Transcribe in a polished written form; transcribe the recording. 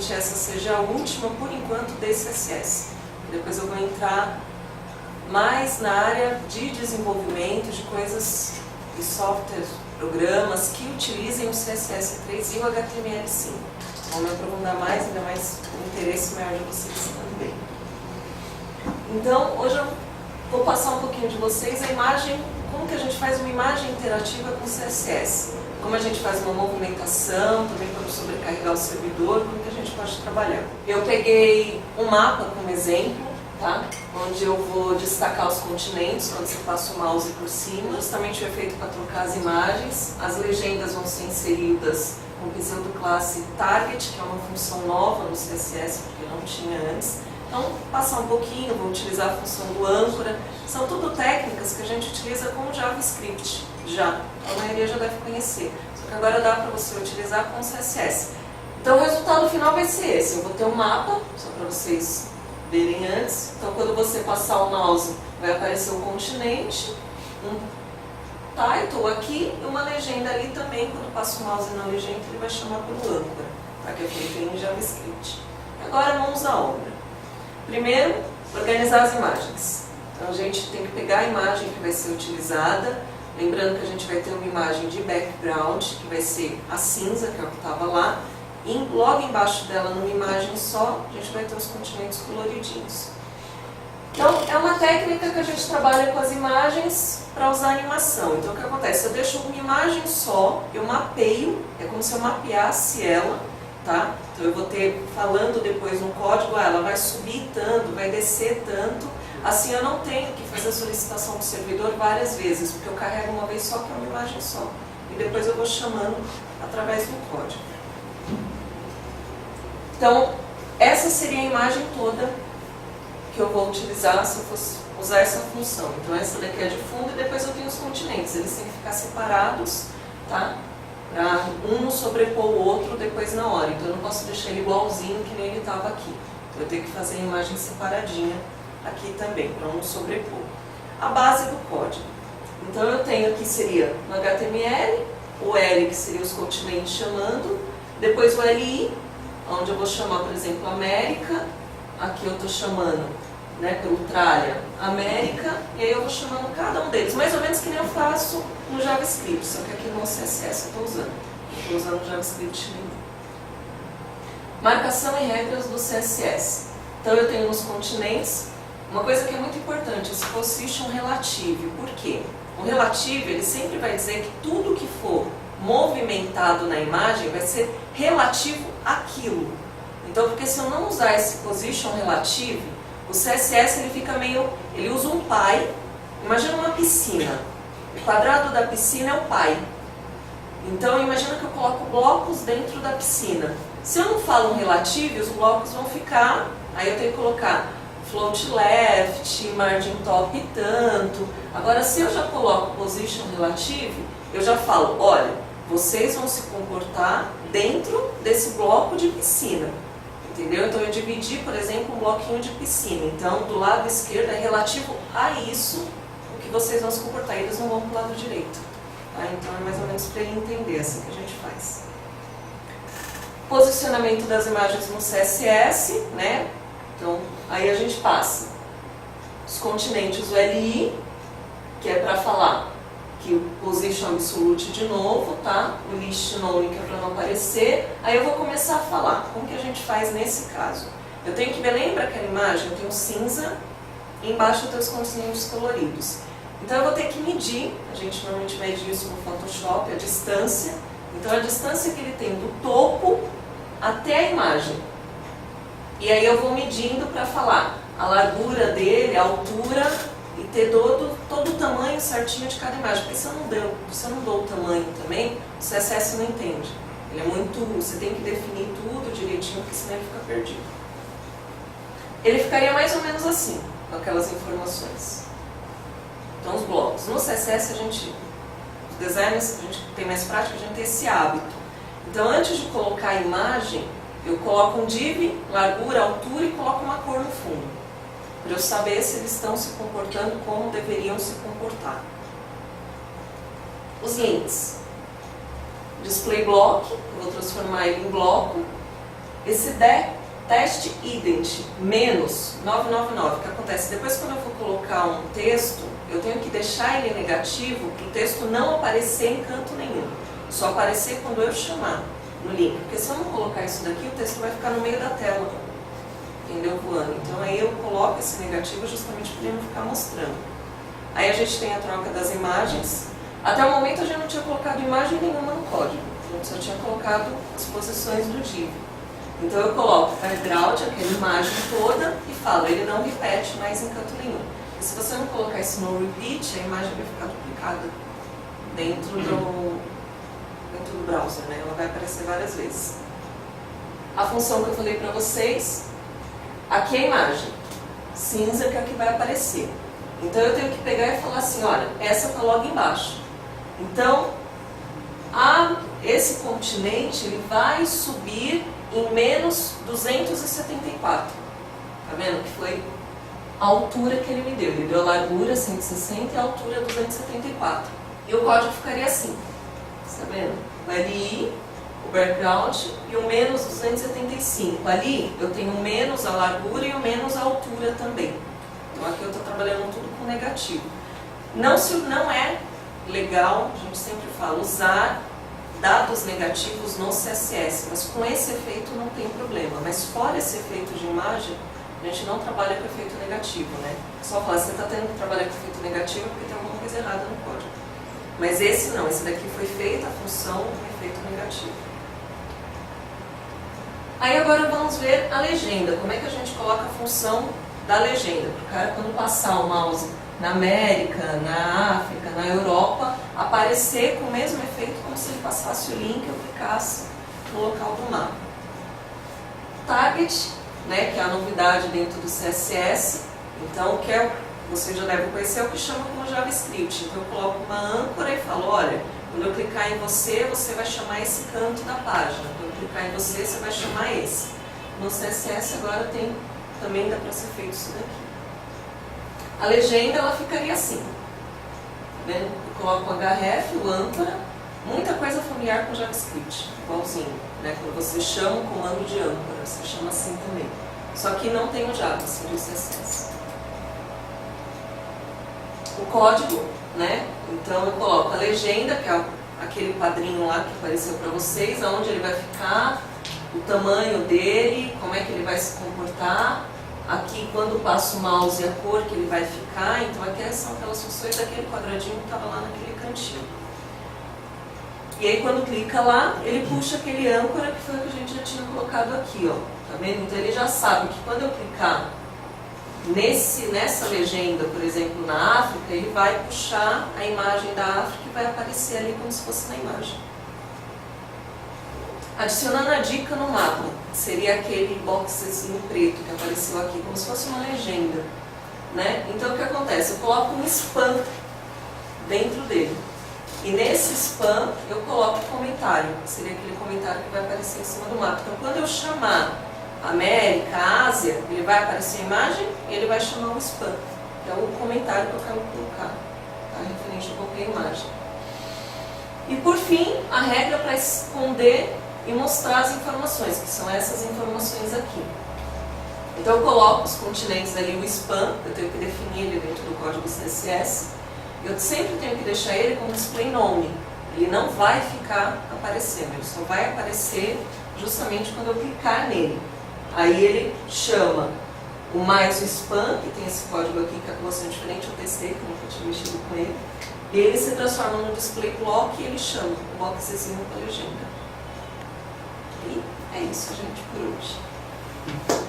provavelmente essa seja a última, por enquanto, desse CSS. Depois eu vou entrar mais na área de desenvolvimento de coisas e softwares, programas que utilizem o CSS3 e o HTML5. Vou me aprofundar mais, ainda mais o interesse maior de vocês também. Então, hoje eu vou passar um pouquinho de vocês a imagem, como que a gente faz uma imagem interativa com o CSS. Como a gente faz uma movimentação, também para sobrecarregar o servidor, como que a gente pode trabalhar. Eu peguei um mapa como exemplo, tá? Onde eu vou destacar os continentes, quando você passa o mouse por cima. Justamente foi feito para trocar as imagens. As legendas vão ser inseridas com o pseudoclasse target, que é uma função nova no CSS, porque não tinha antes. Então, passar um pouquinho, vou utilizar a função do âncora. São tudo técnicas que a gente utiliza com o JavaScript, já. A maioria já deve conhecer. Só que agora dá para você utilizar com o CSS. Então, o resultado final vai ser esse. Eu vou ter um mapa, só para vocês verem antes. Então, quando você passar o mouse, vai aparecer o continente, um title aqui e uma legenda ali também. Quando passa o mouse na legenda, ele vai chamar pelo âncora, tá? Que é feito em JavaScript. Agora, vamos à obra. Primeiro, organizar as imagens. Então, a gente tem que pegar a imagem que vai ser utilizada. Lembrando que a gente vai ter uma imagem de background, que vai ser a cinza, que é o que estava lá. E logo embaixo dela, numa imagem só, a gente vai ter os continentes coloridinhos. Então, é uma técnica que a gente trabalha com as imagens para usar animação. Então, o que acontece? Eu deixo uma imagem só, eu mapeio, é como se eu mapeasse ela, tá? Então, eu vou ter, falando depois no código, ela vai subir tanto, vai descer tanto. Assim, eu não tenho que fazer a solicitação para o servidor várias vezes, porque eu carrego uma vez só, que é uma imagem só. E depois eu vou chamando através do código. Então, essa seria a imagem toda que eu vou utilizar se eu fosse usar essa função. Então, essa daqui é de fundo e depois eu tenho os continentes. Eles têm que ficar separados, tá? Para um não sobrepor o outro depois na hora. Então, eu não posso deixar ele igualzinho que nem ele estava aqui. Então, eu tenho que fazer a imagem separadinha aqui também, para não sobrepor. A base do código. Então, eu tenho aqui, seria no HTML, o L, que seria os continentes chamando, depois o LI, onde eu vou chamar, por exemplo, América, aqui eu estou chamando, né, pelo tralha, América, e aí eu vou chamando cada um deles, mais ou menos que nem eu faço no JavaScript, só que aqui no CSS eu estou usando. Não estou usando o JavaScript nenhum. Marcação e regras do CSS. Então eu tenho nos continentes, uma coisa que é muito importante, esse position relative. Por quê? O relative, ele sempre vai dizer que tudo que for movimentado na imagem vai ser relativo àquilo. Então, porque se eu não usar esse position relative, o CSS ele fica meio, ele usa um pai. Imagina uma piscina. O quadrado da piscina é o pai. Então, imagina que eu coloco blocos dentro da piscina. Se eu não falo um relative, os blocos vão ficar, aí eu tenho que colocar float left, margin top tanto. Agora, se eu já coloco position relative, eu já falo, olha, vocês vão se comportar dentro desse bloco de piscina. Entendeu? Então, eu dividi, por exemplo, um bloquinho de piscina. Então, do lado esquerdo é relativo a isso, o que vocês vão se comportar. E eles não vão para o lado direito. Tá? Então, é mais ou menos para ele entender assim que a gente faz. Posicionamento das imagens no CSS, né? Então, aí a gente passa os continentes, o LI, que é para falar que o position absolute de novo, tá? O list none, que é para não aparecer. Aí eu vou começar a falar. Como que a gente faz nesse caso? Eu tenho que, lembra aquela imagem? Eu tenho cinza e embaixo eu tenho os continentes coloridos. Então eu vou ter que medir, a gente normalmente mede isso no Photoshop, a distância. Então a distância que ele tem do topo até a imagem. E aí eu vou medindo para falar a largura dele, a altura e ter todo o tamanho certinho de cada imagem. Porque se eu não dou o tamanho também, o CSS não entende. Ele é muito, você tem que definir tudo direitinho, porque senão ele fica perdido. Ele ficaria mais ou menos assim, com aquelas informações. Então os blocos. No CSS os designers, a gente tem mais prática, a gente tem esse hábito. Então antes de colocar a imagem, eu coloco um div, largura, altura e coloco uma cor no fundo. Para eu saber se eles estão se comportando como deveriam se comportar. Os links. Display block, eu vou transformar ele em bloco. Esse teste ident menos 999, o que acontece? Depois, quando eu for colocar um texto, eu tenho que deixar ele negativo para o texto não aparecer em canto nenhum. Só aparecer quando eu chamar no link. Porque se eu não colocar isso daqui, o texto vai ficar no meio da tela, entendeu? Voando. Então aí eu coloco esse negativo justamente para ele não ficar mostrando. Aí a gente tem a troca das imagens. Até o momento a gente não tinha colocado imagem nenhuma no código. A gente só tinha colocado as posições do div. Então eu coloco background, aquela imagem toda, e falo, ele não repete mais em canto nenhum. E se você não colocar isso no repeat, a imagem vai ficar duplicada dentro do browser, né? Ela vai aparecer várias vezes. A função que eu falei para vocês, aqui é a imagem, cinza que é a que vai aparecer. Então eu tenho que pegar e falar assim, olha, essa está logo embaixo. Então, esse continente ele vai subir em menos 274. Tá vendo? Que foi a altura que ele me deu. Ele deu a largura 160 e a altura 274. E o código ficaria assim. Tá vendo? Ali, o background e o menos 275. Ali eu tenho menos a largura e o menos a altura também. Então aqui eu estou trabalhando tudo com negativo. Não é legal, a gente sempre fala, usar dados negativos no CSS, mas com esse efeito não tem problema. Mas fora esse efeito de imagem, a gente não trabalha com efeito negativo, né? Só falar, se você está tendo que trabalhar com efeito negativo é porque tem alguma coisa errada no código. Mas esse não, esse daqui foi feita a função com efeito negativo. Aí agora vamos ver a legenda, como é que a gente coloca a função da legenda, para o cara quando passar o mouse na América, na África, na Europa, aparecer com o mesmo efeito como se ele passasse o link ou clicasse no local do mapa. Target, né, que é a novidade dentro do CSS, então que é, você já deve conhecer, é o que chama como JavaScript. Então eu coloco uma âncora e falo, olha, quando eu clicar em você, você vai chamar esse canto da página. Quando eu clicar em você, você vai chamar esse. No CSS agora também dá para ser feito isso daqui. A legenda ela ficaria assim. Tá vendo? Eu coloco o href, o âncora, muita coisa familiar com JavaScript, igualzinho. Né? Quando você chama o comando de âncora, você chama assim também. Só que não tem o Java, assim, o CSS. O código, né? Então eu coloco a legenda, que é aquele quadrinho lá que apareceu para vocês, aonde ele vai ficar, o tamanho dele, como é que ele vai se comportar. Aqui, quando passo o mouse, a cor que ele vai ficar. Então aqui são aquelas funções daquele quadradinho que estava lá naquele cantinho. E aí quando clica lá, ele puxa aquele âncora que foi o que a gente já tinha colocado aqui, ó. Tá vendo? Então ele já sabe que quando eu clicar nessa legenda, por exemplo, na África, ele vai puxar a imagem da África e vai aparecer ali como se fosse na imagem. Adicionando a dica no mapa, seria aquele boxezinho preto que apareceu aqui, como se fosse uma legenda. Né? Então o que acontece? Eu coloco um spam dentro dele. E nesse spam eu coloco o comentário, que seria aquele comentário que vai aparecer em cima do mapa. Então quando eu chamar América, Ásia, ele vai aparecer a imagem e ele vai chamar o spam, que é o comentário que eu quero colocar, tá? Referente a qualquer imagem. E por fim, a regra para esconder e mostrar as informações, que são essas informações aqui. Então eu coloco os continentes ali, o spam, eu tenho que definir ele dentro do código CSS. Eu sempre tenho que deixar ele com display nome. Ele não vai ficar aparecendo, ele só vai aparecer justamente quando eu clicar nele. Aí ele chama o mais o spam, que tem esse código aqui que é bastante diferente, eu testei, que eu nunca tinha mexido com ele. E ele se transforma no display block e ele chama o boxezinho com a legenda. E é isso, gente, por hoje.